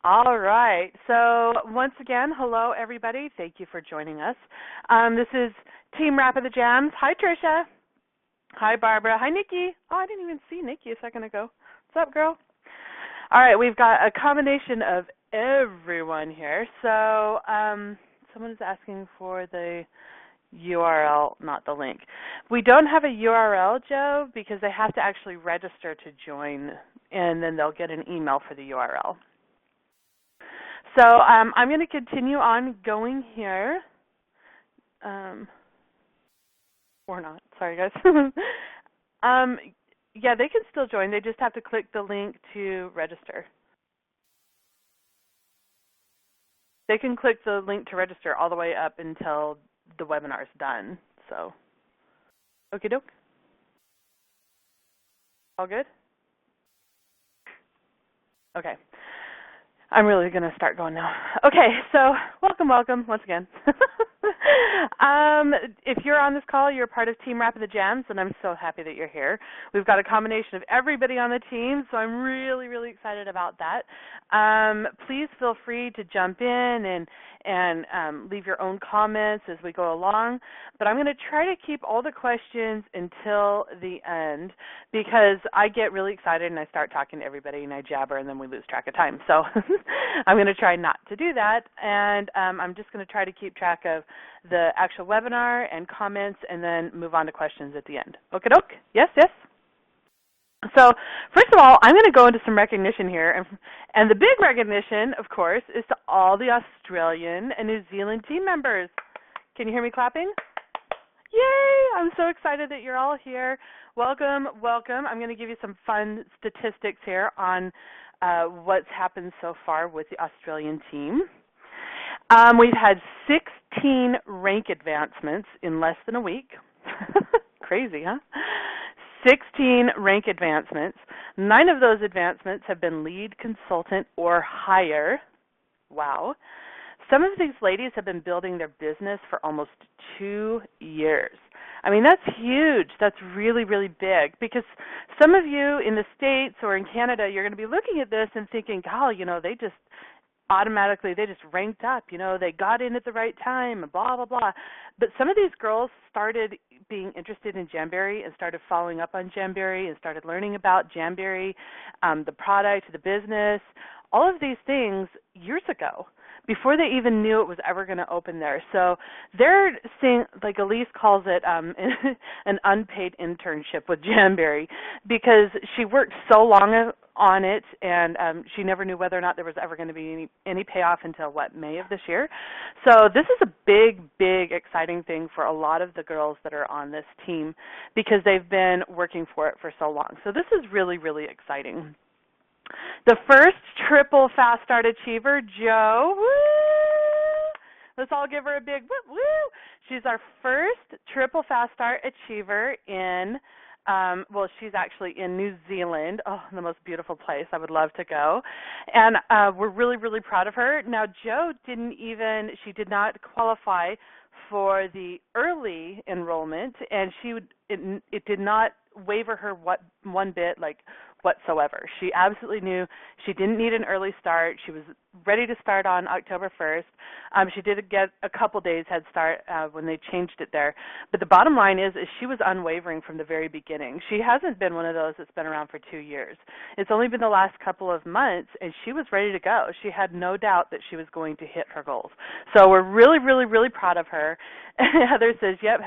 All right. So once again, hello everybody. Thank you for joining us. This is Team Wrap of the Jams. Hi Tricia. Hi Barbara. Hi Nikki. Oh, I didn't even see Nikki a second ago. What's up, girl? All right, we've got a combination of everyone here. So someone is asking for the URL, not the link. We don't have a URL, Joe, because they have to actually register to join, and then they'll get an email for the URL. So I'm going to continue on going here, or not. Sorry, guys. Yeah, they can still join. They just have to click the link to register. They can click the link to register all the way up until the webinar is done. So, okie doke. All good? Okay. I'm really going to start going now. Okay, so welcome once again. If you're on this call, you're part of Team Wrap of the Jams, and I'm so happy that you're here. We've got a combination of everybody on the team, so I'm really, really excited about that. Please feel free to jump in and leave your own comments as we go along, but I'm going to try to keep all the questions until the end because I get really excited and I start talking to everybody and I jabber and then we lose track of time. So I'm going to try not to do that, and I'm just going to try to keep track of the actual webinar and comments and then move on to questions at the end. Okie doke? Yes, yes? So first of all, I'm going to go into some recognition here. And the big recognition, of course, is to all the Australian and New Zealand team members. Can you hear me clapping? Yay! I'm so excited that you're all here. Welcome, welcome. I'm going to give you some fun statistics here on what's happened so far with the Australian team. We've had 16 rank advancements in less than a week. Crazy, huh? 16 rank advancements. 9 of those advancements have been lead consultant or higher. Wow. Some of these ladies have been building their business for almost 2 years. I mean, that's huge. That's really, really big because some of you in the States or in Canada, you're going to be looking at this and thinking, golly, you know, they just ranked up, you know, they got in at the right time, blah, blah, blah. But some of these girls started being interested in Jamberry and started following up on Jamberry and started learning about Jamberry, the product, the business, all of these things years ago before they even knew it was ever going to open there. So they're seeing, like Elise calls it, an unpaid internship with Jamberry because she worked so long on it and she never knew whether or not there was ever going to be any payoff until, May of this year. So this is a big, big, exciting thing for a lot of the girls that are on this team because they've been working for it for so long. So this is really, really exciting. The first triple Fast Start Achiever, Jo. Woo! Let's all give her a big woo, woo. She's our first triple Fast Start Achiever in, she's actually in New Zealand. Oh, the most beautiful place. I would love to go. And we're really, really proud of her. Now, Jo she did not qualify for the early enrollment, and it did not waver her one bit, whatsoever. She absolutely knew she didn't need an early start. She was ready to start on October 1st. She did get a couple days head start when they changed it there. But the bottom line is she was unwavering from the very beginning. She hasn't been one of those that's been around for 2 years. It's only been the last couple of months, and she was ready to go. She had no doubt that she was going to hit her goals. So we're really, really, really proud of her. Heather says, yep,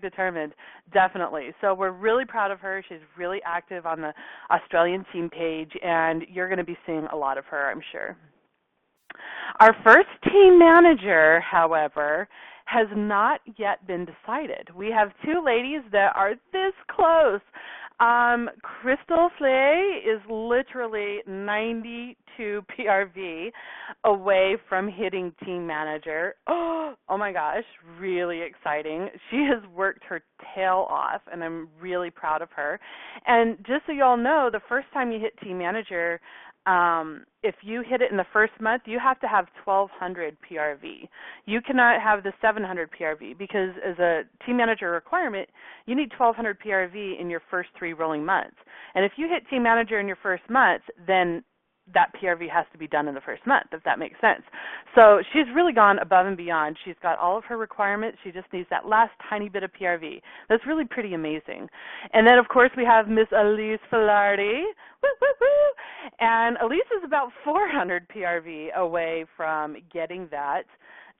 #determined. Definitely. So we're really proud of her. She's really active on the Australian team page, and you're going to be seeing a lot of her, I'm sure. Our first team manager, however, has not yet been decided. We have 2 ladies that are this close. Crystal Slay is literally 92 PRV away from hitting team manager. Oh my gosh, really exciting. She has worked her tail off, and I'm really proud of her. And just so you all know, the first time you hit team manager, if you hit it in the first month, you have to have 1,200 PRV. You cannot have the 700 PRV because as a team manager requirement, you need 1,200 PRV in your first 3 rolling months. And if you hit team manager in your first month, then that PRV has to be done in the first month, if that makes sense. So she's really gone above and beyond. She's got all of her requirements. She just needs that last tiny bit of PRV. That's really pretty amazing. And then, of course, we have Miss Elise Filardi. Woo, woo, woo. And Elise is about 400 PRV away from getting that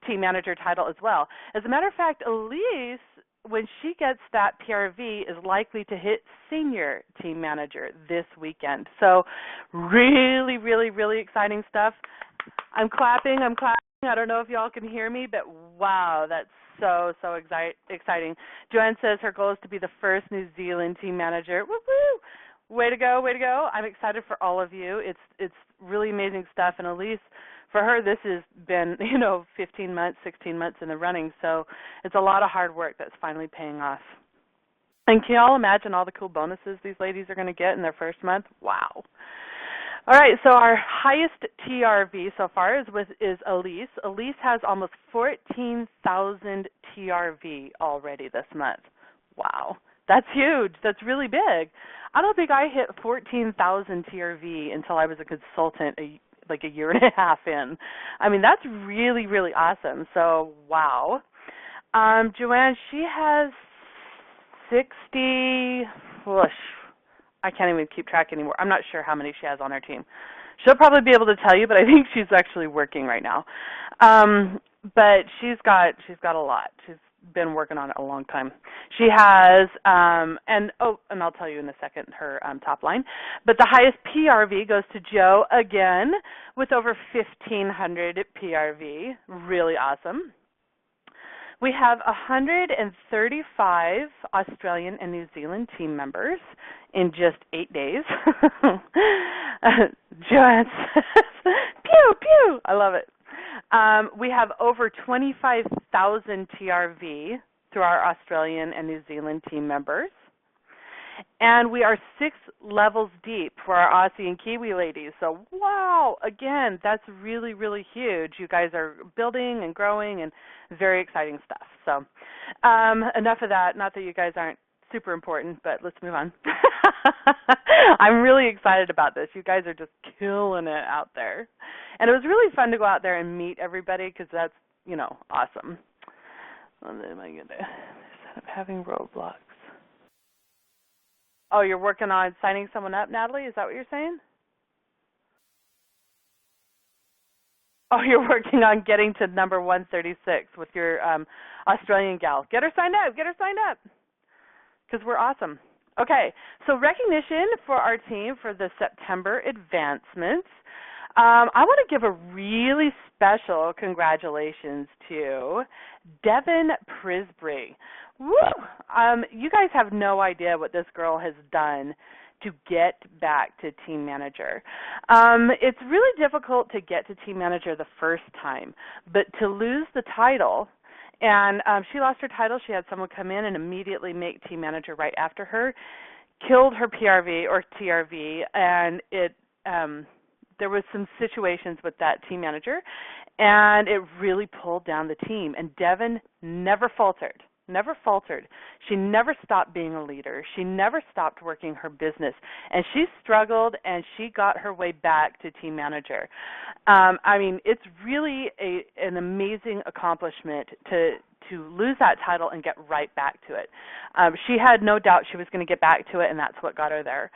team manager title as well. As a matter of fact, Elise, when she gets that PRV, is likely to hit senior team manager this weekend. So really, really, really exciting stuff. I'm clapping. I don't know if y'all can hear me, but wow, that's so exciting. Joanne says her goal is to be the first New Zealand team manager. Woo-hoo! Way to go, way to go. I'm excited for all of you. It's really amazing stuff. And Elise, for her, this has been, 15 months, 16 months in the running. So it's a lot of hard work that's finally paying off. And can y'all imagine all the cool bonuses these ladies are going to get in their first month? Wow. All right, so our highest TRV so far is Elise. Elise has almost 14,000 TRV already this month. Wow. That's huge. That's really big. I don't think I hit 14,000 TRV until I was a consultant like a year and a half in. I mean, that's really, really awesome. So, wow. Joanne, she has 60, whoosh, I can't even keep track anymore. I'm not sure how many she has on her team. She'll probably be able to tell you, but I think she's actually working right now. But she's got a lot. She's been working on it a long time. She has, and I'll tell you in a second her top line. But the highest PRV goes to Joe again with over 1,500 PRV. Really awesome. We have 135 Australian and New Zealand team members in just 8 days. Joanne says, pew, pew. I love it. We have over 25,000 TRV through our Australian and New Zealand team members. And we are 6 levels deep for our Aussie and Kiwi ladies. So, wow, again, that's really, really huge. You guys are building and growing and very exciting stuff. So, enough of that. Not that you guys aren't super important, but let's move on. I'm really excited about this. You guys are just killing it out there. And it was really fun to go out there and meet everybody because that's, awesome. What am I going to set up having roadblocks? Oh, you're working on signing someone up, Natalie? Is that what you're saying? Oh, you're working on getting to number 136 with your Australian gal. Get her signed up. Get her signed up because we're awesome. Okay, so recognition for our team for the September advancements. I want to give a really special congratulations to Devin Prisbrey. Woo! You guys have no idea what this girl has done to get back to team manager. It's really difficult to get to team manager the first time, but to lose the title, and she lost her title. She had someone come in and immediately make team manager right after her, killed her PRV or TRV, and there was some situations with that team manager, and it really pulled down the team. And Devin never faltered. She never stopped being a leader. She never stopped working her business. And she struggled, and she got her way back to team manager. It's really an amazing accomplishment to lose that title and get right back to it. She had no doubt she was going to get back to it, and that's what got her there.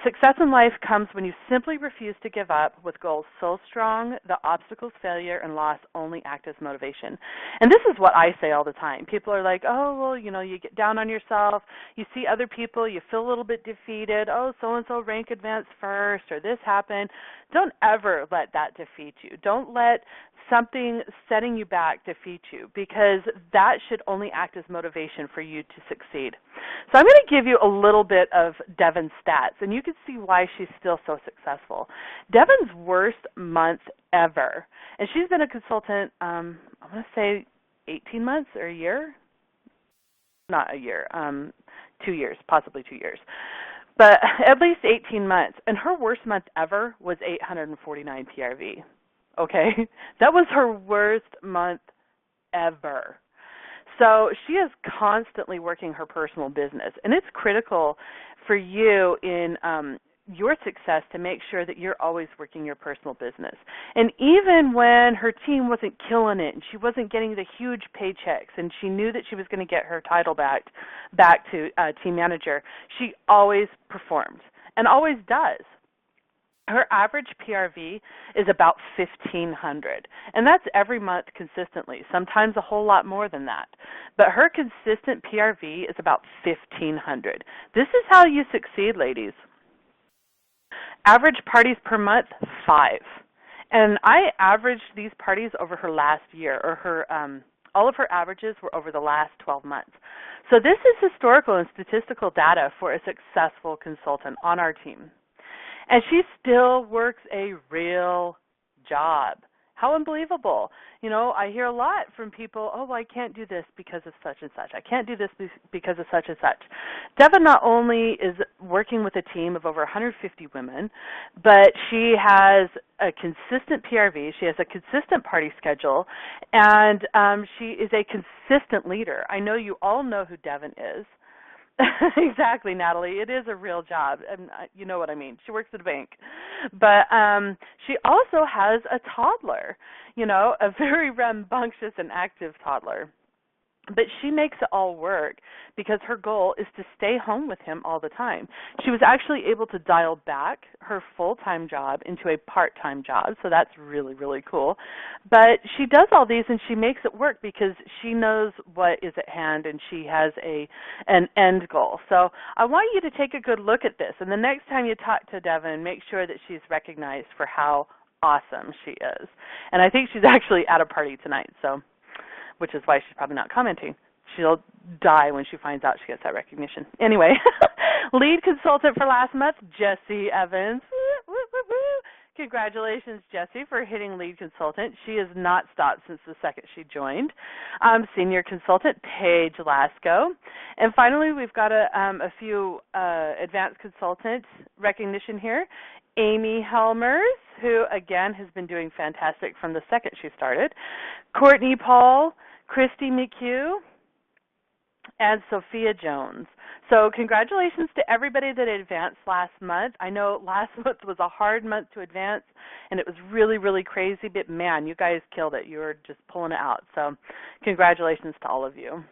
Success in life comes when you simply refuse to give up with goals so strong the obstacles, failure, and loss only act as motivation. And this is what I say all the time. People are like, oh, well, you get down on yourself. You see other people, you feel a little bit defeated. Oh, so-and-so rank advanced first, or this happened. Don't ever let that defeat you. Don't let something setting you back defeat you, because that should only act as motivation for you to succeed. So I'm going to give you a little bit of Devin's stats, and you can see why she's still so successful. Devin's worst month ever, and she's been a consultant, I'm going to say 18 months or a year? Not a year, 2 years, possibly 2 years. But at least 18 months, and her worst month ever was 849 PRV. Okay, that was her worst month ever. So she is constantly working her personal business, and it's critical for you in your success to make sure that you're always working your personal business. And even when her team wasn't killing it and she wasn't getting the huge paychecks and she knew that she was going to get her title back to team manager, she always performed and always does. Her average PRV is about 1,500, and that's every month consistently, sometimes a whole lot more than that. But her consistent PRV is about 1,500. This is how you succeed, ladies. Average parties per month, 5. And I averaged these parties over her last year, or all of her averages were over the last 12 months. So this is historical and statistical data for a successful consultant on our team. And she still works a real job. How unbelievable. You know, I hear a lot from people, oh, well, I can't do this because of such and such. I can't do this because of such and such. Devin not only is working with a team of over 150 women, but she has a consistent PRV. She has a consistent party schedule, and she is a consistent leader. I know you all know who Devin is. Exactly, Natalie. It is a real job, and you know what I mean. She works at a bank. But she also has a toddler, you know, a very rambunctious and active toddler. But she makes it all work because her goal is to stay home with him all the time. She was actually able to dial back her full-time job into a part-time job, so that's really, really cool. But she does all these and she makes it work because she knows what is at hand and she has an end goal. So I want you to take a good look at this, and the next time you talk to Devin, make sure that she's recognized for how awesome she is. And I think she's actually at a party tonight, so which is why she's probably not commenting. She'll die when she finds out she gets that recognition. Anyway, lead consultant for last month, Jessie Evans. Woo, woo, woo, woo. Congratulations, Jessie, for hitting lead consultant. She has not stopped since the second she joined. Senior consultant, Paige Lasco. And finally, we've got a few advanced consultant recognition here. Amy Helmers, who, again, has been doing fantastic from the second she started. Courtney Paul, Christy McHugh, and Sophia Jones. So congratulations to everybody that advanced last month. I know last month was a hard month to advance, and it was really, really crazy, but, man, you guys killed it. You were just pulling it out. So congratulations to all of you.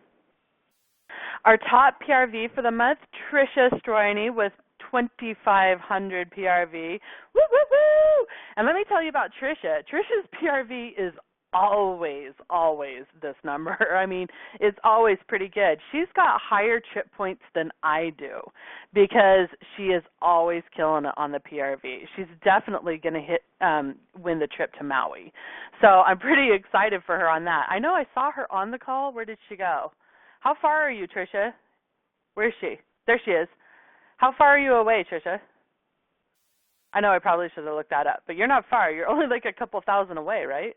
Our top PRV for the month, Tricia Stroini with 2,500 PRV. Woo, woo, woo! And let me tell you about Tricia. Tricia's PRV is always this number. I mean, it's always pretty good. She's got higher trip points than I do because she is always killing it on the PRV. She's definitely going to win the trip to Maui. So I'm pretty excited for her on that. I know I saw her on the call. Where did she go? How far are you, Tricia? Where is she? There she is. How far are you away, Tricia? I know I probably should have looked that up, but you're not far. You're only like a couple thousand away, right?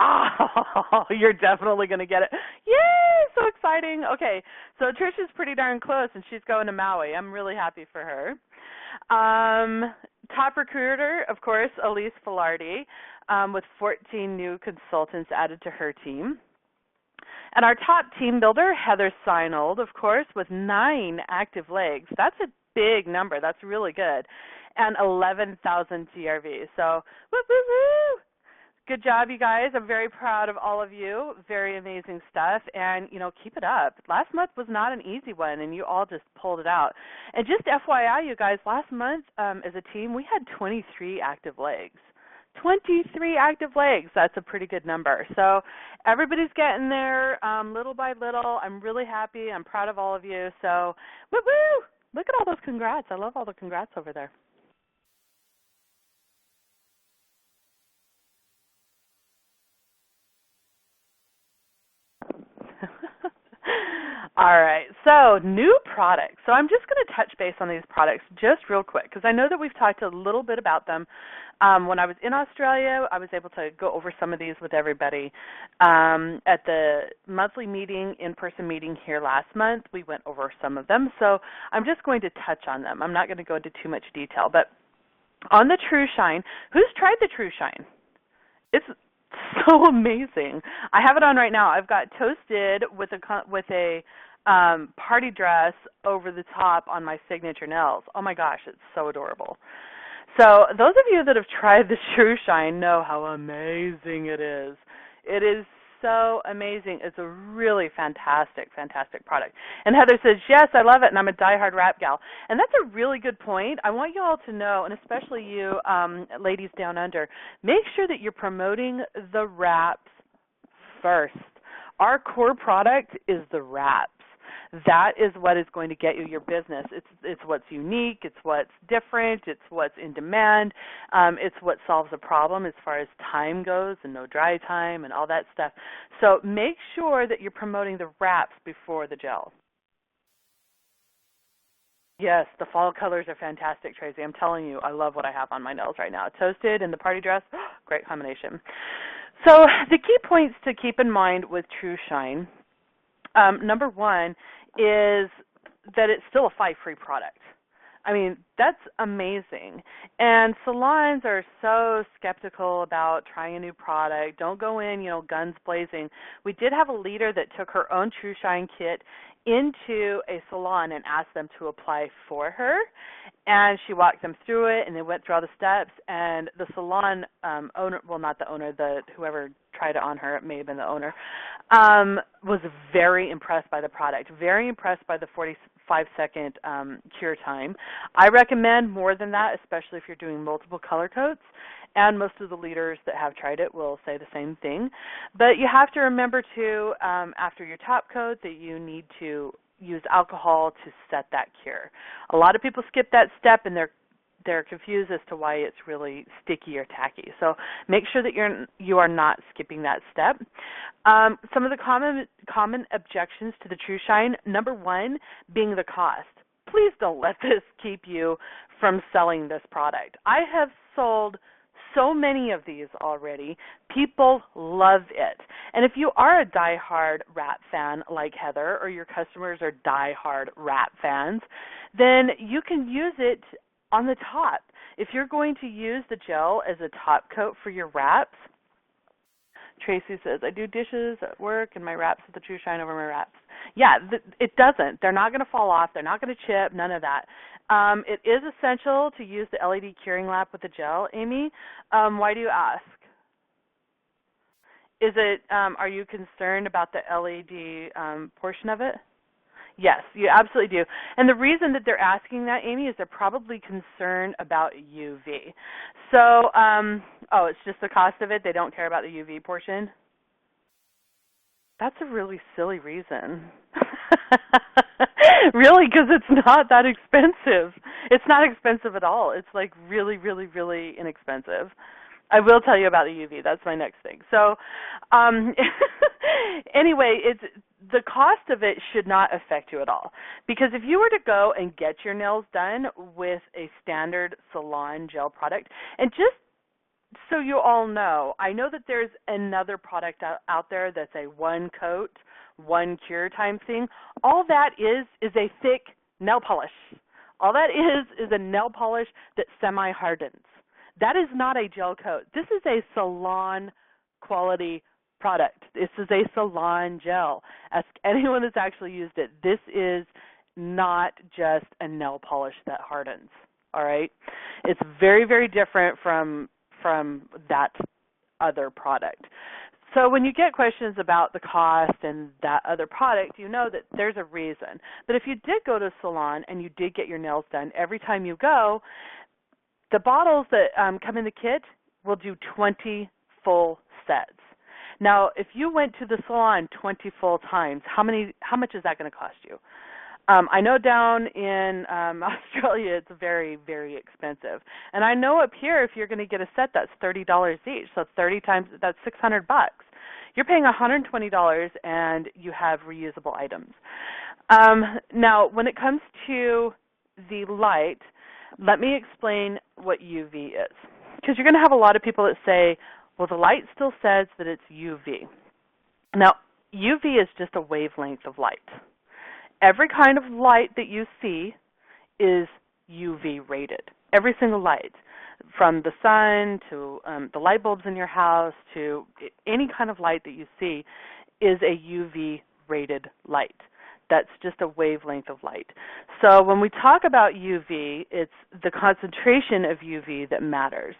Oh, you're definitely going to get it. Yay, so exciting. Okay, so Tricia's pretty darn close, and she's going to Maui. I'm really happy for her. Top recruiter, of course, Elise Filardi, with 14 new consultants added to her team. And our top team builder, Heather Seinold, of course, with 9 active legs. That's a big number. That's really good. And 11,000 TRV. So, woo, woo, woo. Good job, you guys. I'm very proud of all of you. Very amazing stuff. And, you know, keep it up. Last month was not an easy one, and you all just pulled it out. And just FYI, you guys, last month as a team, we had 23 active legs. 23 active legs. That's a pretty good number. So everybody's getting there little by little. I'm really happy. I'm proud of all of you. So, woo-woo! Look at all those congrats. I love all the congrats over there. All right, so new products. So I'm just going to touch base on these products just real quick because I know that we've talked a little bit about them. When I was in Australia, I was able to go over some of these with everybody. At the monthly meeting, in-person meeting here last month, we went over some of them. So I'm just going to touch on them. I'm not going to go into too much detail. But on the True Shine, who's tried the True Shine? It's so amazing. I have it on right now. I've got toasted with a party dress over the top on my signature nails. Oh my gosh, it's so adorable. So those of you that have tried the True Shine know how amazing it is. It is so amazing. It's a really fantastic, fantastic product. And Heather says, yes, I love it, and I'm a diehard Wrapp gal. And that's a really good point. I want you all to know, and especially you ladies down under, make sure that you're promoting the wraps first. Our core product is the wraps. That is what is going to get you your business. It's what's unique. It's what's different. It's what's in demand. It's what solves a problem as far as time goes and no dry time and all that stuff. So make sure that you're promoting the wraps before the gel. Yes, the fall colors are fantastic, Tracy. I'm telling you, I love what I have on my nails right now. Toasted and the party dress, great combination. So the key points to keep in mind with True Shine, number one is that it's still a 5-free product. I mean, that's amazing. And salons are so skeptical about trying a new product. Don't go in, guns blazing. We did have a leader that took her own True Shine kit into a salon and asked them to apply for her. And she walked them through it, and they went through all the steps. And the salon owner, well, not the owner, whoever tried it on her, it may have been the owner, was very impressed by the product, very impressed by the 45-second cure time. I recommend more than that, especially if you're doing multiple color coats. And most of the leaders that have tried it will say the same thing. But you have to remember, too, after your top coat, that you need to use alcohol to set that cure. A lot of people skip that step, and they're confused as to why it's really sticky or tacky. So make sure that you are not skipping that step. Some of the common objections to the True Shine, number one being the cost. Please don't let this keep you from selling this product. I have sold so many of these already. People love it. And if you are a diehard Wrapp fan like Heather, or your customers are diehard Wrapp fans, then you can use it on the top. If you're going to use the gel as a top coat for your wraps, Tracy says, I do dishes at work and my wraps with the True Shine over my wraps. Yeah, it doesn't. They're not going to fall off. They're not going to chip, none of that. It is essential to use the LED curing lap with the gel, Amy. Why do you ask? Is it, are you concerned about the LED portion of it? Yes, you absolutely do. And the reason that they're asking that, Amy, is they're probably concerned about UV. So, it's just the cost of it. They don't care about the UV portion. That's a really silly reason. Really, because it's not that expensive. It's not expensive at all. It's like really, really, really inexpensive. I will tell you about the UV. That's my next thing. So anyway, the cost of it should not affect you at all. Because if you were to go and get your nails done with a standard salon gel product, and just so you all know, I know that there's another product out there that's a one coat, one cure time thing. All that is a thick nail polish. All that is a nail polish that semi-hardens. That is not a gel coat. This is a salon quality product. This is a salon gel. Ask anyone that's actually used it. This is not just a nail polish that hardens. All right? It's very, very different from that other product. So when you get questions about the cost and that other product, you know that there's a reason. But if you did go to a salon and you did get your nails done, every time you go, the bottles that come in the kit will do 20 full sets. Now, if you went to the salon 20 full times, how much is that going to cost you? I know down in Australia it's very, very expensive. And I know up here if you're going to get a set that's $30 each, so 30 times, that's $600. You're paying $120 and you have reusable items. Now, when it comes to the light, let me explain what UV is. Because you're going to have a lot of people that say, well, the light still says that it's UV. Now, UV is just a wavelength of light. Every kind of light that you see is UV rated. Every single light, from the sun to the light bulbs in your house to any kind of light that you see is a UV rated light. That's just a wavelength of light. So when we talk about UV, it's the concentration of UV that matters.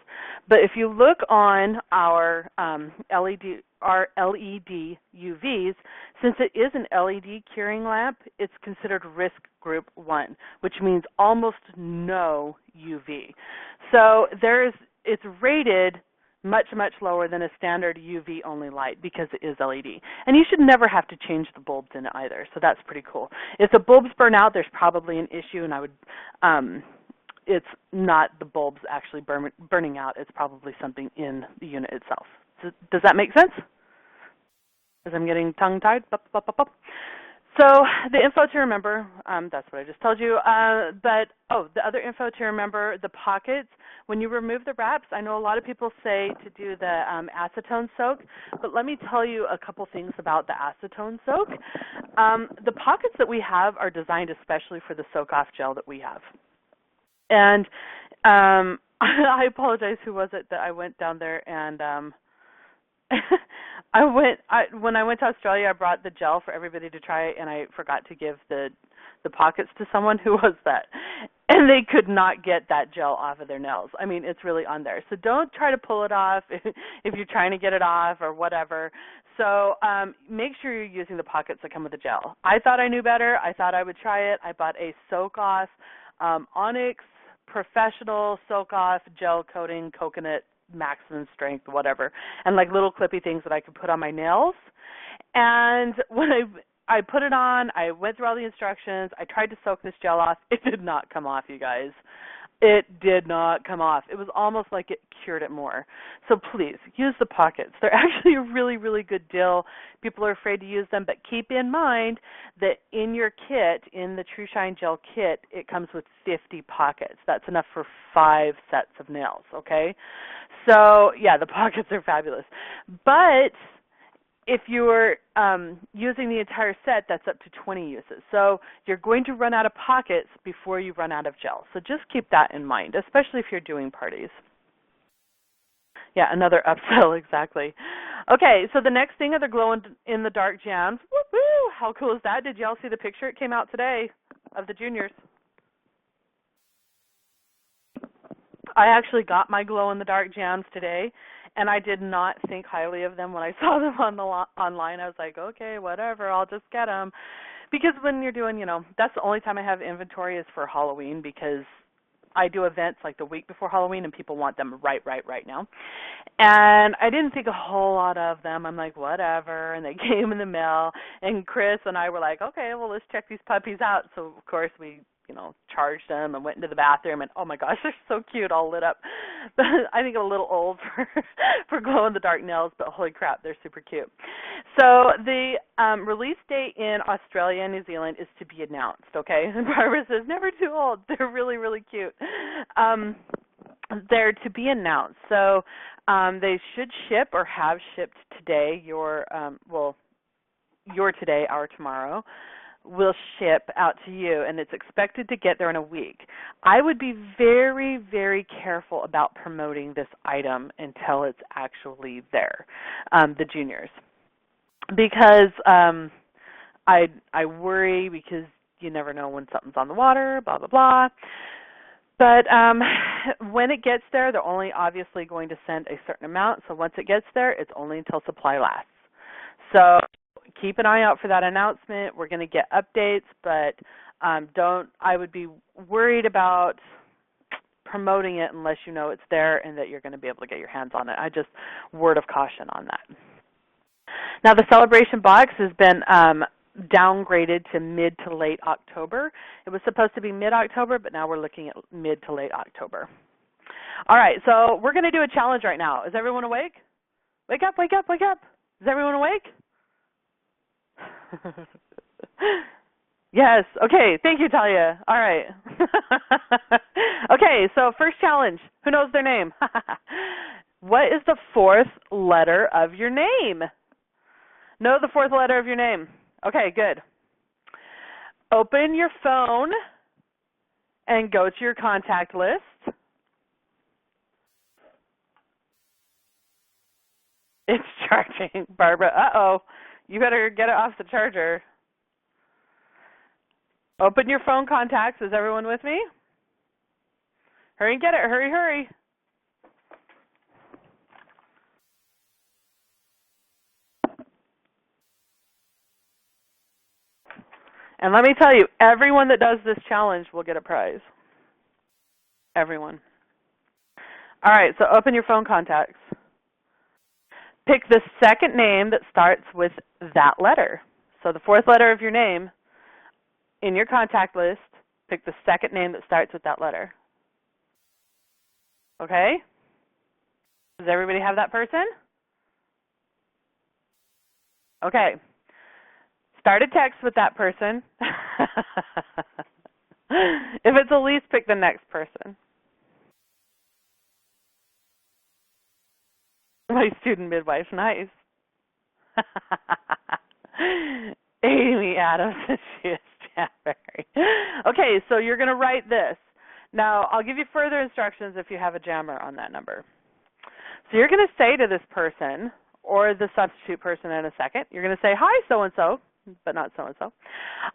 But if you look on our LED UVs, since it is an LED curing lamp, it's considered risk group 1, which means almost no UV. So it's rated much, much lower than a standard UV-only light because it is LED. And you should never have to change the bulbs in it either, so that's pretty cool. If the bulbs burn out, there's probably an issue, and it's not the bulbs actually burning out. It's probably something in the unit itself. Does that make sense? As I'm getting tongue-tied. So the info to remember, that's what I just told you. The other info to remember, the pockets, when you remove the wraps, I know a lot of people say to do the acetone soak, but let me tell you a couple things about the acetone soak. The pockets that we have are designed especially for the soak-off gel that we have. And I apologize, who was it that I went down there and when I went to Australia, I brought the gel for everybody to try, and I forgot to give the pockets to someone. Who was that? And they could not get that gel off of their nails. I mean, it's really on there. So don't try to pull it off if you're trying to get it off or whatever. So make sure you're using the pockets that come with the gel. I thought I knew better. I thought I would try it. I bought a soak-off Onyx Professional Soak-Off Gel Coating Coconut maximum strength, whatever, and like little clippy things that I could put on my nails. And when I put it on, I went through all the instructions. I tried to soak this gel off. It did not come off, you guys. It did not come off. It was almost like it cured it more. So please, use the pockets. They're actually a really, really good deal. People are afraid to use them, but keep in mind that in your kit, in the True Shine Gel kit, it comes with 50 pockets. That's enough for 5 sets of nails, okay? So, yeah, the pockets are fabulous. But if you're using the entire set, that's up to 20 uses. So you're going to run out of pockets before you run out of gel. So just keep that in mind, especially if you're doing parties. Yeah, another upsell, exactly. Okay, so the next thing are the glow-in-the-dark jams. Woo-hoo! How cool is that? Did y'all see the picture? It came out today of the juniors. I actually got my glow-in-the-dark jams today, and I did not think highly of them when I saw them online. I was like, okay, whatever, I'll just get them. Because when you're doing, that's the only time I have inventory is for Halloween, because I do events like the week before Halloween, and people want them right now. And I didn't think a whole lot of them. I'm like, whatever, and they came in the mail, and Chris and I were like, okay, well, let's check these puppies out. So, of course, we charged them and went into the bathroom, and oh my gosh, they're so cute, all lit up. But I think I'm a little old for glow-in-the-dark nails, but holy crap, they're super cute. So the release date in Australia and New Zealand is to be announced, okay? And Barbara says, never too old. They're really, really cute. They're to be announced. So they should ship or have shipped today. Your today, our tomorrow, will ship out to you, and it's expected to get there in a week. I would be very, very careful about promoting this item until it's actually there, the juniors, because I worry, because you never know when something's on the water, blah, blah, blah. But when it gets there, they're only obviously going to send a certain amount, so once it gets there, it's only until supply lasts. So keep an eye out for that announcement. We're going to get updates, but I would be worried about promoting it unless you know it's there and that you're going to be able to get your hands on it. Word of caution on that. Now, the celebration box has been downgraded to mid to late October. It was supposed to be mid-October, but now we're looking at mid to late October. All right, so we're going to do a challenge right now. Is everyone awake? Wake up, wake up, wake up. Is everyone awake? Yes. Okay. Thank you, Talia. All right. Okay. So first challenge. Who knows their name? What is the 4th letter of your name? Know the 4th letter of your name. Okay. Good. Open your phone and go to your contact list. It's charging, Barbara. Uh-oh. You better get it off the charger. Open your phone contacts. Is everyone with me? Hurry and get it. Hurry, hurry. And let me tell you, everyone that does this challenge will get a prize. Everyone. All right, so open your phone contacts. Pick the second name that starts with that letter. So the fourth letter of your name in your contact list, pick the second name that starts with that letter. Okay? Does everybody have that person? Okay. Start a text with that person. If it's Elise, pick the next person. My student midwife, nice. Amy Adams, she is Jamberry. Okay, so you're going to write this. Now, I'll give you further instructions if you have a jammer on that number. So you're going to say to this person, or the substitute person in a second, you're going to say, hi, so-and-so, but not so-and-so.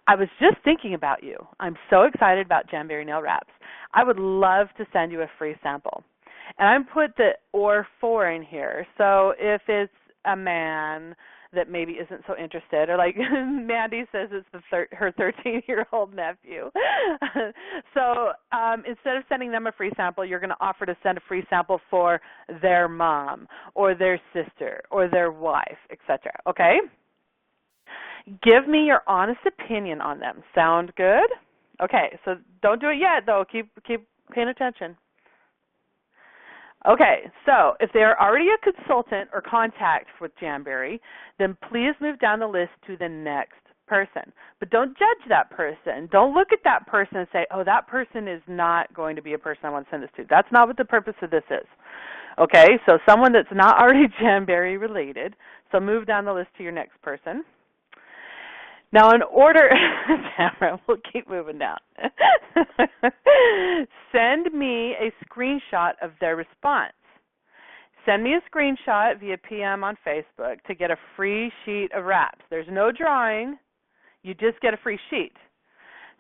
I was just thinking about you. I'm so excited about Jamberry nail wraps. I would love to send you a free sample. And I'm put the or for in here. So if it's a man that maybe isn't so interested, or like Mandy says it's her 13-year-old nephew. So instead of sending them a free sample, you're going to offer to send a free sample for their mom or their sister or their wife, etc. Okay? Give me your honest opinion on them. Sound good? Okay, so don't do it yet, though. Keep paying attention. Okay, so if they are already a consultant or contact with Jamberry, then please move down the list to the next person. But don't judge that person. Don't look at that person and say, oh, that person is not going to be a person I want to send this to. That's not what the purpose of this is. Okay, so someone that's not already Jamberry related. So move down the list to your next person. Now, in order, Tamara, we'll keep moving down. Send me a screenshot of their response. Send me a screenshot via PM on Facebook to get a free sheet of wraps. There's no drawing. You just get a free sheet.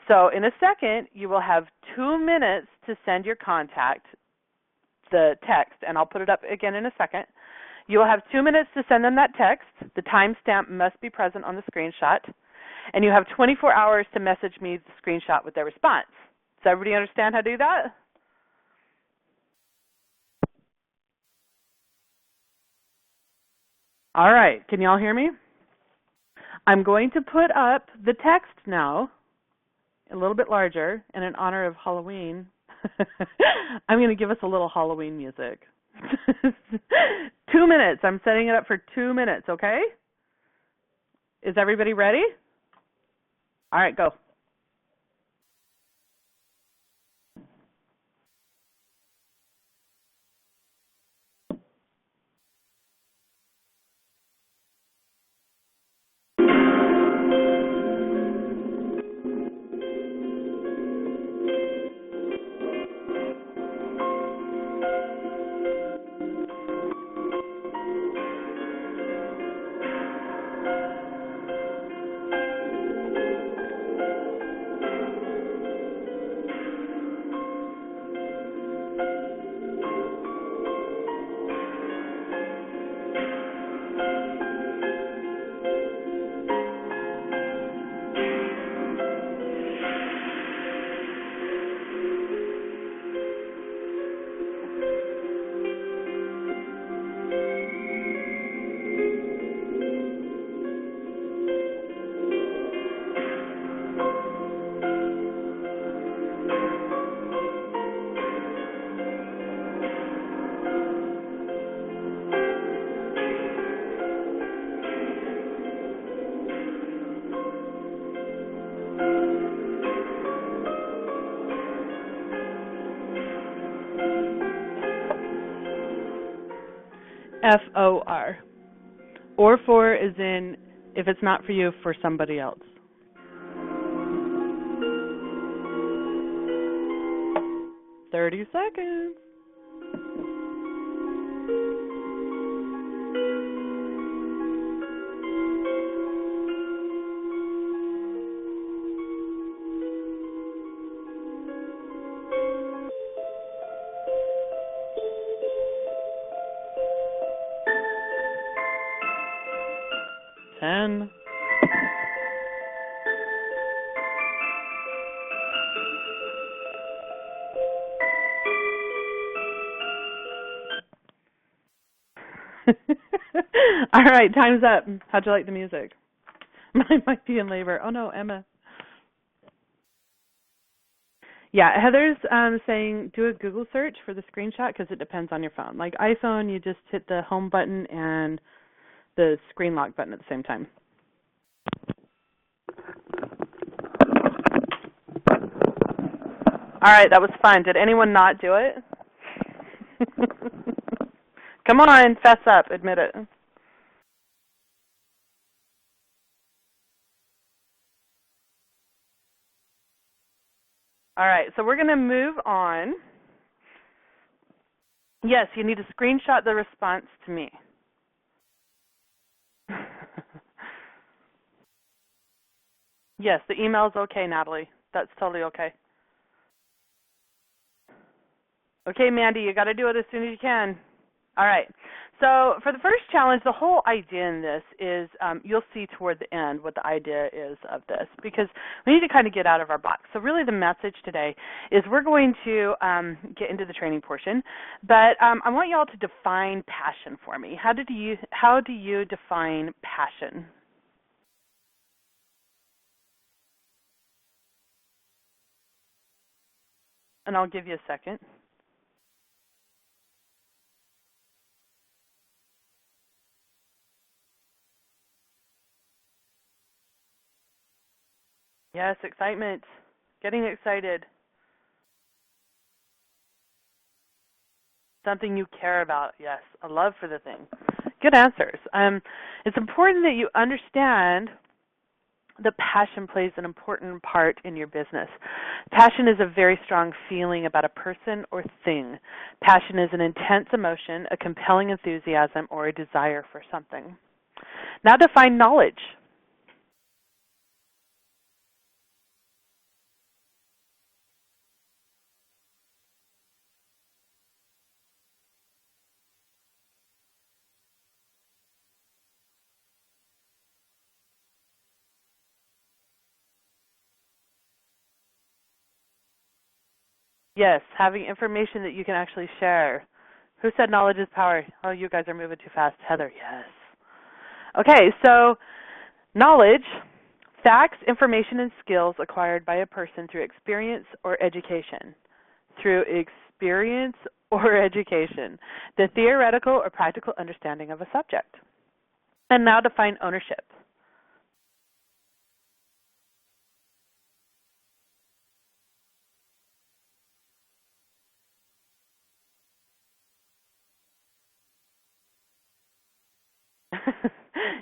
So in a second, you will have 2 minutes to send your contact the text, and I'll put it up again in a second. You will have 2 minutes to send them that text. The timestamp must be present on the screenshot. And you have 24 hours to message me the screenshot with their response. Does everybody understand how to do that? All right. Can you all hear me? I'm going to put up the text now, a little bit larger, and in honor of Halloween, I'm going to give us a little Halloween music. 2 minutes. I'm setting it up for 2 minutes, okay? Is everybody ready? All right, go. FOR. Or for is in, if it's not for you, for somebody else. "30 seconds. 10. All right, time's up. How'd you like the music? I might be in labor. Oh no, Emma. Yeah, Heather's saying do a Google search for the screenshot because it depends on your phone. Like iPhone, you just hit the home button and the screen lock button at the same time. All right, that was fun. Did anyone not do it? Come on, fess up, admit it. All right, so we're going to move on. Yes, you need to screenshot the response to me. Yes, the email's okay, Natalie. That's totally okay. Okay, Mandy, you got to do it as soon as you can. All right. So for the first challenge, the whole idea in this is you'll see toward the end what the idea is of this because we need to kind of get out of our box. So really the message today is we're going to get into the training portion, but I want you all to define passion for me. How do you define passion? And I'll give you a second. Yes, excitement. Getting excited. Something you care about. Yes, a love for the thing. Good answers. It's important that you understand that passion plays an important part in your business. Passion is a very strong feeling about a person or thing. Passion is an intense emotion, a compelling enthusiasm, or a desire for something. Now define knowledge. Yes, having information that you can actually share. Who said knowledge is power? Oh, you guys are moving too fast. Heather, yes. Okay, so knowledge, facts, information, and skills acquired by a person through experience or education. Through experience or education. The theoretical or practical understanding of a subject. And now define ownership.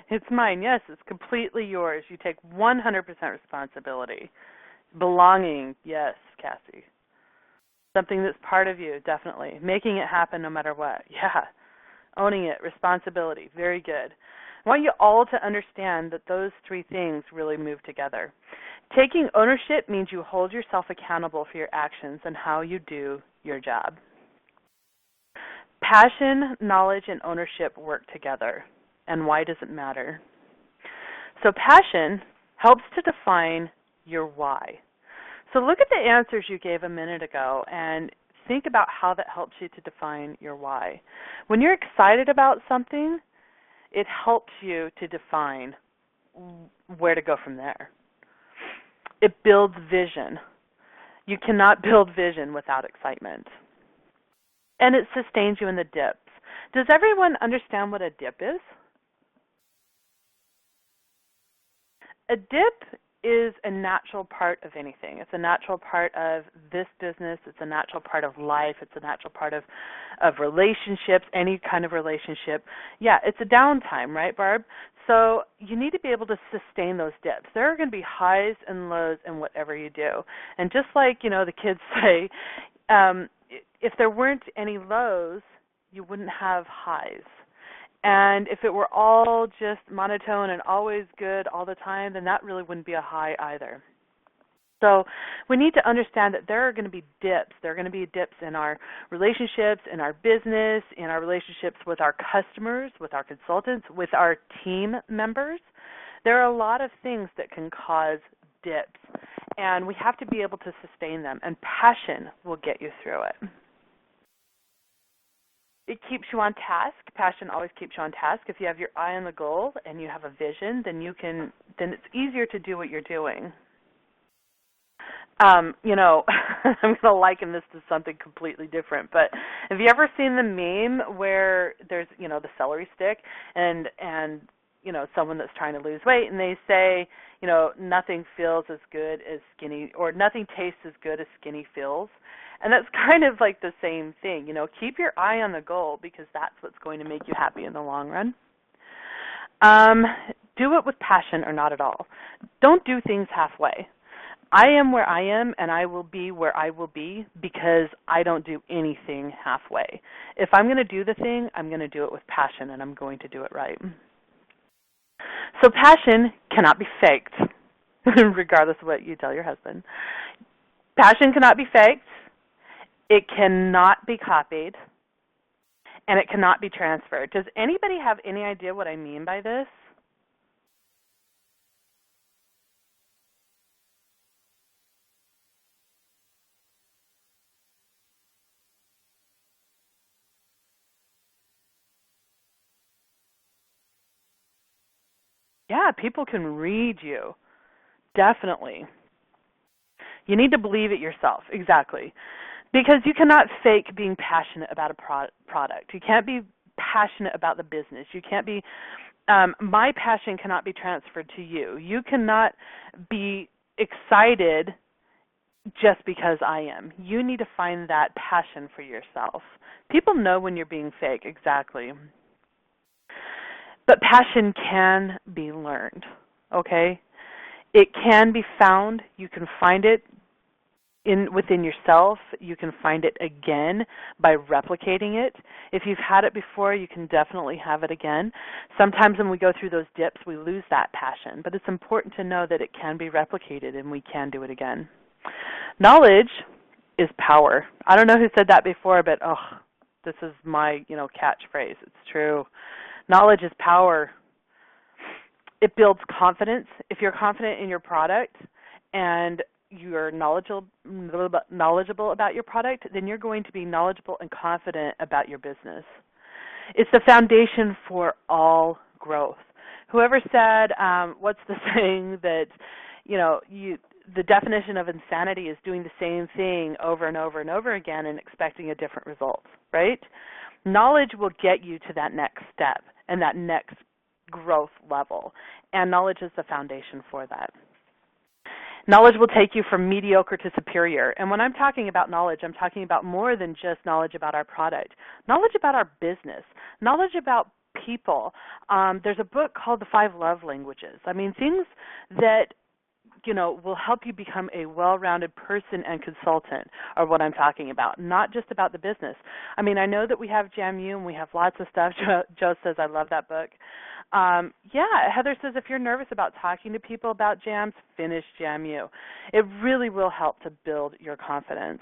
It's mine. Yes, it's completely yours. You take 100% responsibility. Belonging. Yes, Cassie. Something that's part of you, definitely. Making it happen no matter what. Yeah. Owning it. Responsibility. Very good. I want you all to understand that those three things really move together. Taking ownership means you hold yourself accountable for your actions and how you do your job. Passion, knowledge, and ownership work together. And why does it matter? So passion helps to define your why. So look at the answers you gave a minute ago and think about how that helps you to define your why. When you're excited about something, it helps you to define where to go from there. It builds vision. You cannot build vision without excitement. And it sustains you in the dips. Does everyone understand what a dip is? A dip is a natural part of anything. It's a natural part of this business. It's a natural part of life. It's a natural part of relationships, any kind of relationship. Yeah, it's a downtime, right, Barb? So you need to be able to sustain those dips. There are going to be highs and lows in whatever you do. And just like, the kids say, if there weren't any lows, you wouldn't have highs. And if it were all just monotone and always good all the time, then that really wouldn't be a high either. So we need to understand that there are going to be dips. There are going to be dips in our relationships, in our business, in our relationships with our customers, with our consultants, with our team members. There are a lot of things that can cause dips, and we have to be able to sustain them, and passion will get you through it. It keeps you on task. Passion always keeps you on task. If you have your eye on the goal and you have a vision, then it's easier to do what you're doing. You know, I'm going to liken this to something completely different, but have you ever seen the meme where there's, you know, the celery stick and you know, someone that's trying to lose weight, and they say, you know, nothing feels as good as skinny, or nothing tastes as good as skinny feels. And that's kind of like the same thing. You know, keep your eye on the goal, because that's what's going to make you happy in the long run. Do it with passion or not at all. Don't do things halfway. I am where I am, and I will be where I will be, because I don't do anything halfway. If I'm going to do the thing, I'm going to do it with passion, and I'm going to do it right. So passion cannot be faked, regardless of what you tell your husband. Passion cannot be faked. It cannot be copied. And it cannot be transferred. Does anybody have any idea what I mean by this? Yeah, people can read you. Definitely. You need to believe it yourself. Exactly. Because you cannot fake being passionate about a product. You can't be passionate about the business. You can't be, my passion cannot be transferred to you. You cannot be excited just because I am. You need to find that passion for yourself. People know when you're being fake, exactly. But passion can be learned, okay? It can be found. You can find it within yourself. You can find it again by replicating it. If you've had it before, you can definitely have it again. Sometimes when we go through those dips, we lose that passion, but it's important to know that it can be replicated and we can do it again. Knowledge is power. I don't know who said that before, but this is my, catchphrase. It's true. Knowledge is power. It builds confidence. If you're confident in your product and you're knowledgeable about your product, then you're going to be knowledgeable and confident about your business. It's the foundation for all growth. Whoever said, what's the saying that, the definition of insanity is doing the same thing over and over and over again and expecting a different result, right? Knowledge will get you to that next step and that next growth level, and knowledge is the foundation for that. Knowledge will take you from mediocre to superior. And when I'm talking about knowledge, I'm talking about more than just knowledge about our product. Knowledge about our business. Knowledge about people. There's a book called The 5 Love Languages. I mean, things that, will help you become a well-rounded person and consultant are what I'm talking about, not just about the business. I mean, I know that we have JAMU and we have lots of stuff. Joe says, I love that book. Heather says, if you're nervous about talking to people about jams, finish JAMU. It really will help to build your confidence.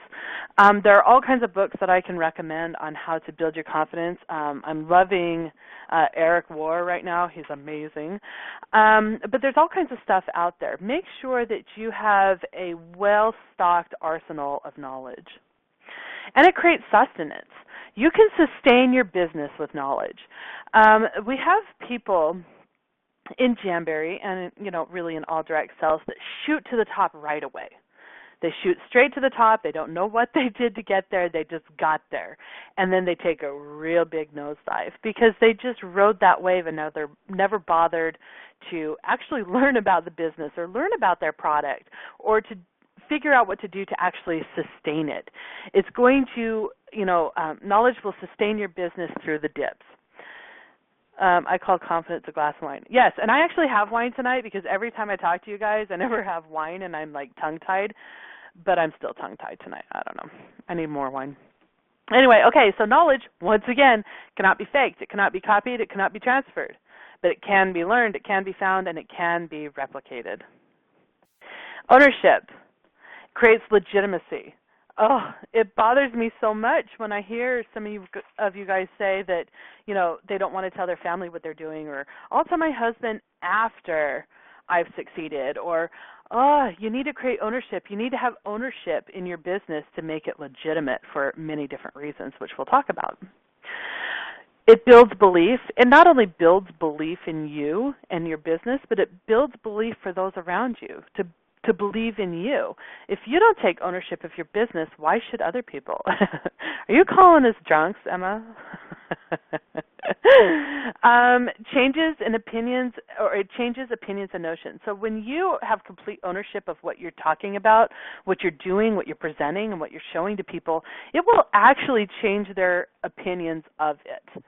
There are all kinds of books that I can recommend on how to build your confidence. I'm loving Eric Warr right now. He's amazing. But there's all kinds of stuff out there. Make sure that you have a well-stocked arsenal of knowledge. And it creates sustenance. You can sustain your business with knowledge. We have people in Jamberry and, really in all direct sales that shoot to the top right away. They shoot straight to the top. They don't know what they did to get there. They just got there. And then they take a real big nosedive because they just rode that wave and now they're never bothered to actually learn about the business or learn about their product or to figure out what to do to actually sustain it. It's going to, knowledge will sustain your business through the dips. I call confidence a glass of wine. Yes, and I actually have wine tonight because every time I talk to you guys, I never have wine and I'm like tongue-tied, but I'm still tongue-tied tonight. I don't know. I need more wine. Anyway, okay, so knowledge, once again, cannot be faked. It cannot be copied. It cannot be transferred. But it can be learned, it can be found, and it can be replicated. Ownership. Creates legitimacy. Oh, it bothers me so much when I hear some of you guys say that, they don't want to tell their family what they're doing, or I'll tell my husband after I've succeeded, or, oh, you need to create ownership. You need to have ownership in your business to make it legitimate for many different reasons, which we'll talk about. It builds belief. It not only builds belief in you and your business, but it builds belief for those around you to believe in you. If you don't take ownership of your business, why should other people? Are you calling us drunks, Emma? Changes in opinions, or it changes opinions and notions. So when you have complete ownership of what you're talking about, what you're doing, what you're presenting, and what you're showing to people, it will actually change their opinions of it.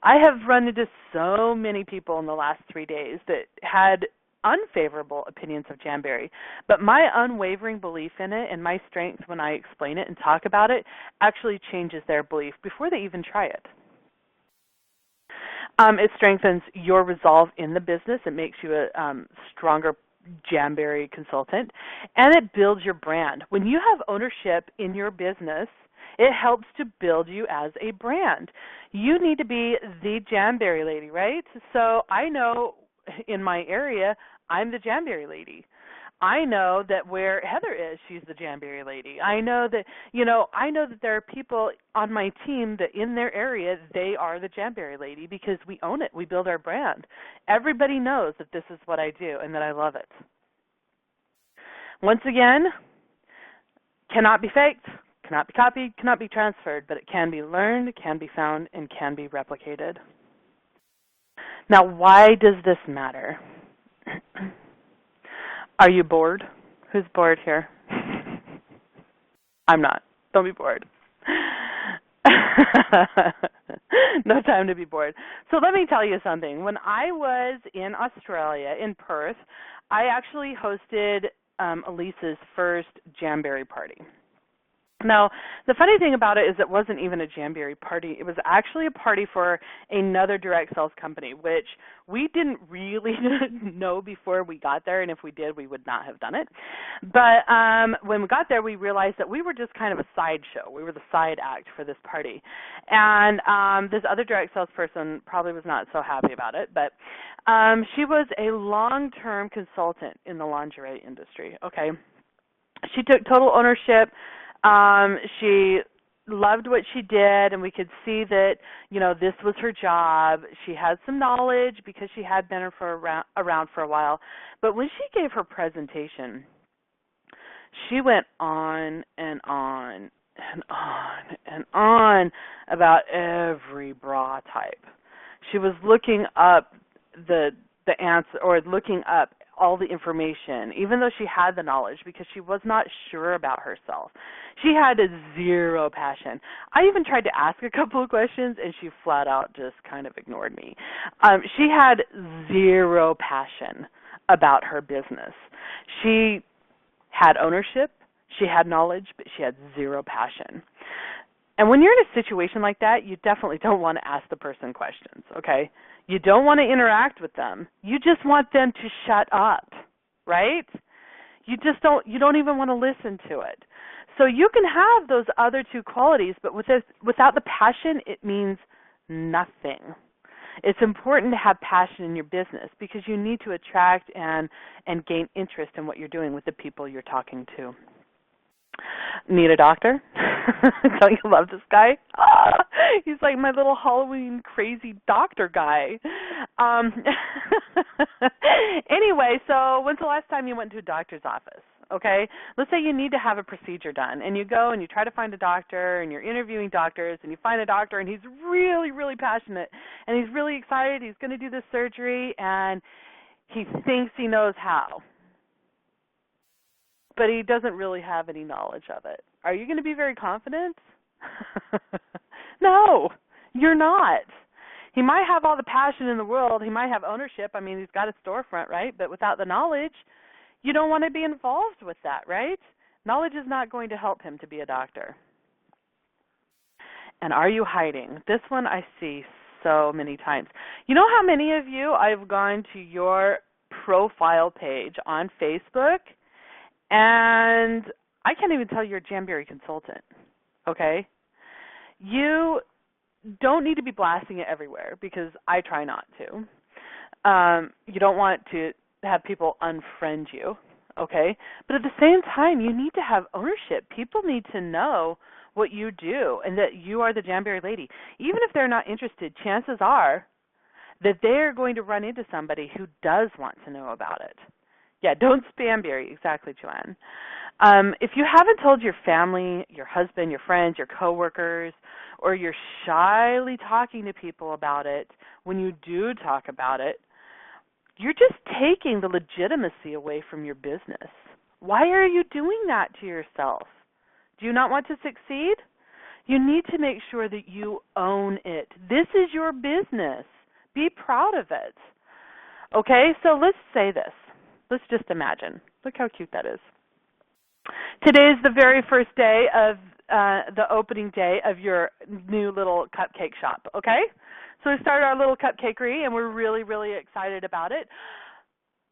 I have run into so many people in the last 3 days that had unfavorable opinions of Jamberry, but my unwavering belief in it and my strength when I explain it and talk about it actually changes their belief before they even try it. It strengthens your resolve in the business. It makes you a stronger Jamberry consultant, and it builds your brand. When you have ownership in your business, it helps to build you as a brand. You need to be the Jamberry lady, right? So I know in my area, I'm the Jamberry lady. I know that where Heather is, she's the Jamberry lady. I know that, there are people on my team that in their area, they are the Jamberry lady because we own it. We build our brand. Everybody knows that this is what I do and that I love it. Once again, cannot be faked, cannot be copied, cannot be transferred, but it can be learned, can be found, and can be replicated. Now, why does this matter? Are you bored? Who's bored here? I'm not. Don't be bored. No time to be bored. So let me tell you something. When I was in Australia, in Perth, I actually hosted Elise's first Jamberry party. Now, the funny thing about it is it wasn't even a Jamberry party. It was actually a party for another direct sales company, which we didn't really know before we got there, and if we did, we would not have done it. But when we got there, we realized that we were just kind of a sideshow. We were the side act for this party. And this other direct sales person probably was not so happy about it, but she was a long-term consultant in the lingerie industry, okay? She took total ownership. She loved what she did, and we could see that, this was her job. She had some knowledge because she had been around for a while. But when she gave her presentation, she went on and on and on and on about every bra type. She was looking up the answer, or looking up all the information, even though she had the knowledge, because she was not sure about herself. She had zero passion. I even tried to ask a couple of questions, and she flat out just kind of ignored me. She had zero passion about her business. She had ownership, she had knowledge, but she had zero passion. And when you're in a situation like that, you definitely don't want to ask the person questions, okay? You don't want to interact with them. You just want them to shut up, right? You don't even want to listen to it. So you can have those other two qualities, but without the passion, it means nothing. It's important to have passion in your business because you need to attract and gain interest in what you're doing with the people you're talking to. Need a doctor? Don't you love this guy? He's like my little Halloween crazy doctor guy. Anyway, so when's the last time you went to a doctor's office? Okay, let's say you need to have a procedure done, and you go and you try to find a doctor, and you're interviewing doctors, and you find a doctor, and he's really, really passionate, and he's really excited. He's going to do this surgery, and he thinks he knows how, but he doesn't really have any knowledge of it. Are you going to be very confident? No, you're not. He might have all the passion in the world. He might have ownership. I mean, he's got a storefront, right? But without the knowledge, you don't want to be involved with that, right? Knowledge is not going to help him to be a doctor. And are you hiding? This one I see so many times. You know how many of you, I've gone to your profile page on Facebook, and I can't even tell you're a Jamberry consultant, okay? You don't need to be blasting it everywhere because I try not to. You don't want to have people unfriend you, okay? But at the same time, you need to have ownership. People need to know what you do and that you are the Jamberry lady. Even if they're not interested, chances are that they're going to run into somebody who does want to know about it. Yeah, don't spamberry, exactly, Joanne. If you haven't told your family, your husband, your friends, your coworkers, or you're shyly talking to people about it, when you do talk about it, you're just taking the legitimacy away from your business. Why are you doing that to yourself? Do you not want to succeed? You need to make sure that you own it. This is your business. Be proud of it. Okay, so let's say this. Let's just imagine. Look how cute that is. Today is the very first day of the opening day of your new little cupcake shop, okay? So we started our little cupcakery, and we're really, really excited about it,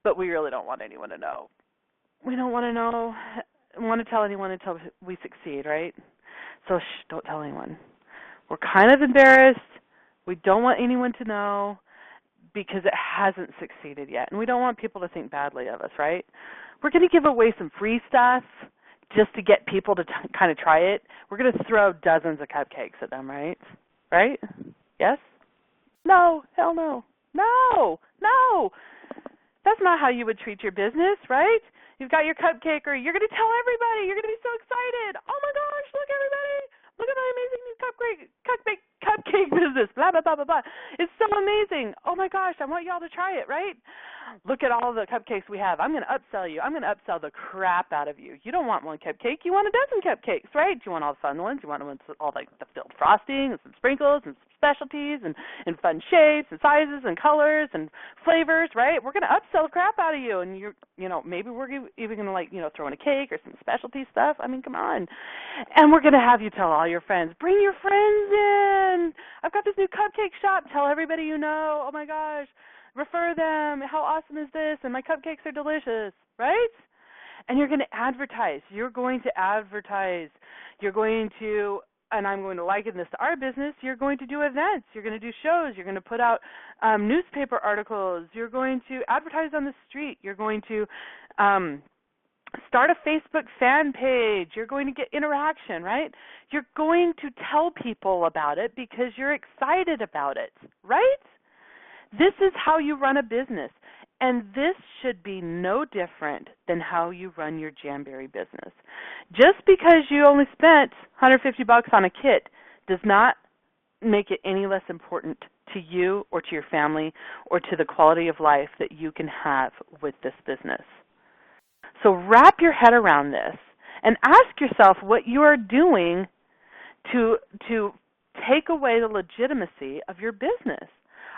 but we really don't want anyone to know. We don't want to tell anyone until we succeed, right? So don't tell anyone. We're kind of embarrassed. We don't want anyone to know because it hasn't succeeded yet, and we don't want people to think badly of us, right? We're going to give away some free stuff just to get people to kind of try it. We're going to throw dozens of cupcakes at them, right? Right? Yes? No. Hell no. No. No. That's not how you would treat your business, right? You've got your cupcakery. You're going to tell everybody. You're going to be so excited. Oh, my gosh, look, everybody. Look at my amazing new cupcake business, blah, blah, blah, blah, blah. It's so amazing. Oh, my gosh, I want y'all to try it, right? Look at all the cupcakes we have. I'm going to upsell you. I'm going to upsell the crap out of you. You don't want one cupcake. You want a dozen cupcakes, right? You want all the fun ones. You want ones with all like the filled frosting and some sprinkles and some specialties and fun shapes and sizes and colors and flavors, right? We're going to upsell the crap out of you. And, maybe we're even going to, throw in a cake or some specialty stuff. I mean, come on. And we're going to have you tell all your friends. Bring your friends in. I've got this new cupcake shop. Tell everybody you know. Oh, my gosh. Refer them. How awesome is this? And my cupcakes are delicious, right? And you're going to advertise. You're going to advertise. You're going to, and I'm going to liken this to our business, you're going to do events. You're going to do shows. You're going to put out newspaper articles. You're going to advertise on the street. You're going to start a Facebook fan page. You're going to get interaction, right? You're going to tell people about it because you're excited about it, right? This is how you run a business, and this should be no different than how you run your Jamberry business. Just because you only spent $150 on a kit does not make it any less important to you or to your family or to the quality of life that you can have with this business. So wrap your head around this and ask yourself what you are doing to take away the legitimacy of your business.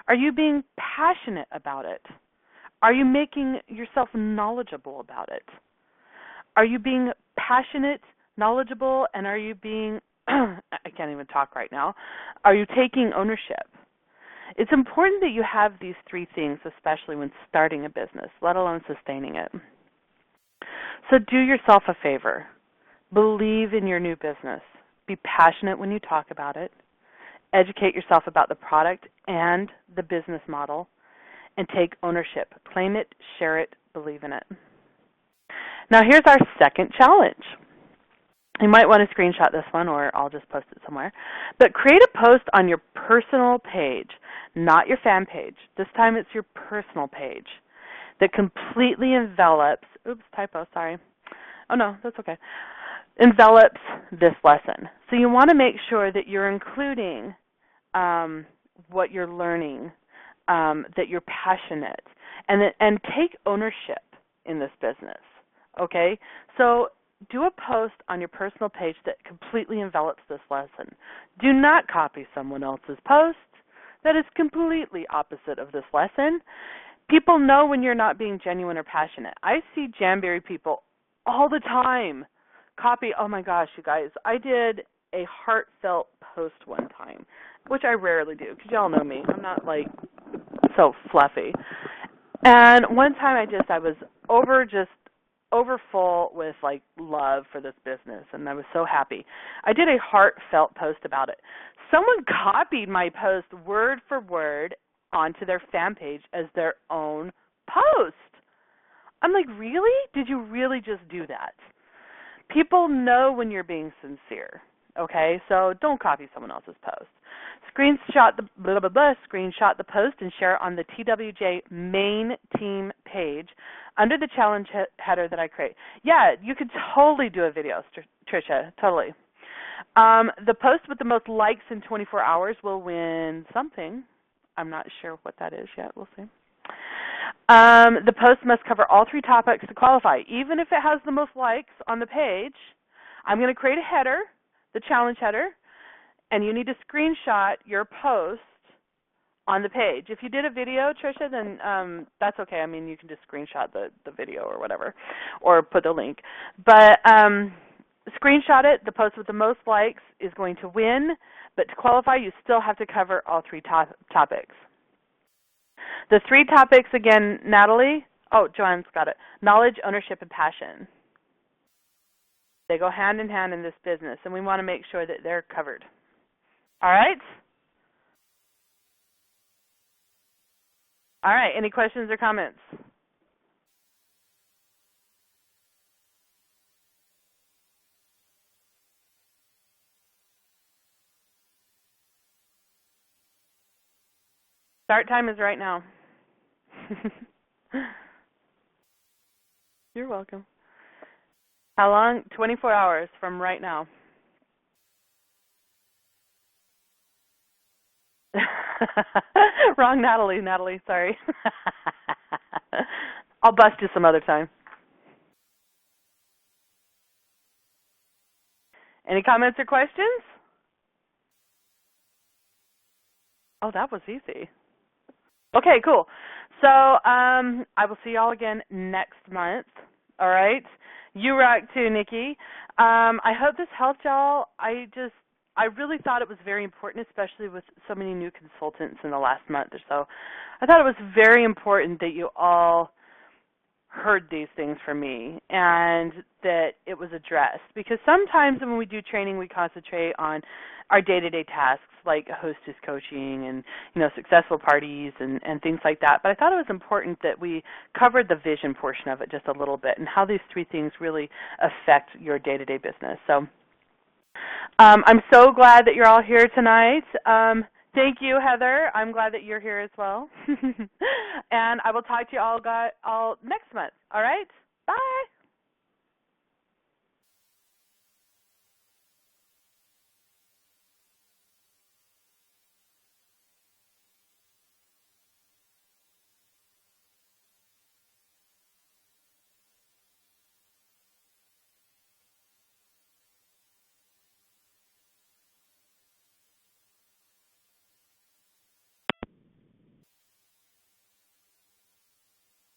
Are you being passionate about it? Are you making yourself knowledgeable about it? Are you being passionate, knowledgeable, and are you being, I can't even talk right now, are you taking ownership? It's important that you have these three things, especially when starting a business, let alone sustaining it. So do yourself a favor. Believe in your new business. Be passionate when you talk about it. Educate yourself about the product and the business model, and take ownership. Claim it, share it, believe in it. Now here's our second challenge. You might want to screenshot this one, or I'll just post it somewhere. But create a post on your personal page, not your fan page. This time it's your personal page that completely envelops, typo, sorry. Oh no, that's okay. Envelops this lesson. So you want to make sure that you're including what you're learning, that you're passionate, and take ownership in this business, okay? So do a post on your personal page that completely envelops this lesson. Do not copy someone else's post that is completely opposite of this lesson. People know when you're not being genuine or passionate. I see Jamberry people all the time copy. Oh my gosh, you guys, I did a heartfelt post one time, which I rarely do because y'all know me. I'm not like so fluffy. And one time I was over just overfull with like love for this business, and I was so happy. I did a heartfelt post about it. Someone copied my post word for word onto their fan page as their own post. I'm like, really? Did you really just do that? People know when you're being sincere, okay? So don't copy someone else's post. Screenshot the post and share it on the TWJ main team page under the challenge header that I create. Yeah, you could totally do a video, Tricia, totally. The post with the most likes in 24 hours will win something. I'm not sure what that is yet. We'll see. The post must cover all 3 topics to qualify. Even if it has the most likes on the page, I'm going to create a header, the challenge header, and you need to screenshot your post on the page. If you did a video, Tricia, then that's okay. I mean, you can just screenshot the video or whatever, or put the link. But screenshot it. The post with the most likes is going to win, but to qualify, you still have to cover all 3 topics. The 3 topics, again, Natalie. Oh, Joanne's got it. Knowledge, ownership, and passion. They go hand in hand in this business, and we want to make sure that they're covered. All right? All right, any questions or comments? Start time is right now. You're welcome. How long? 24 hours from right now. Wrong Natalie, sorry. I'll bust you some other time. Any comments or questions? Oh, that was easy. Okay, cool. So I will see y'all again next month. All right? You rock too, Nikki. I hope this helped y'all. I really thought it was very important, especially with so many new consultants in the last month or so. I thought it was very important that you all heard these things from me and that it was addressed. Because sometimes when we do training, we concentrate on our day-to-day tasks like hostess coaching and, successful parties and things like that. But I thought it was important that we covered the vision portion of it just a little bit and how these 3 things really affect your day-to-day business. So I'm so glad that you're all here tonight. Thank you, Heather. I'm glad that you're here as well. And I will talk to you all next month. All right? Bye.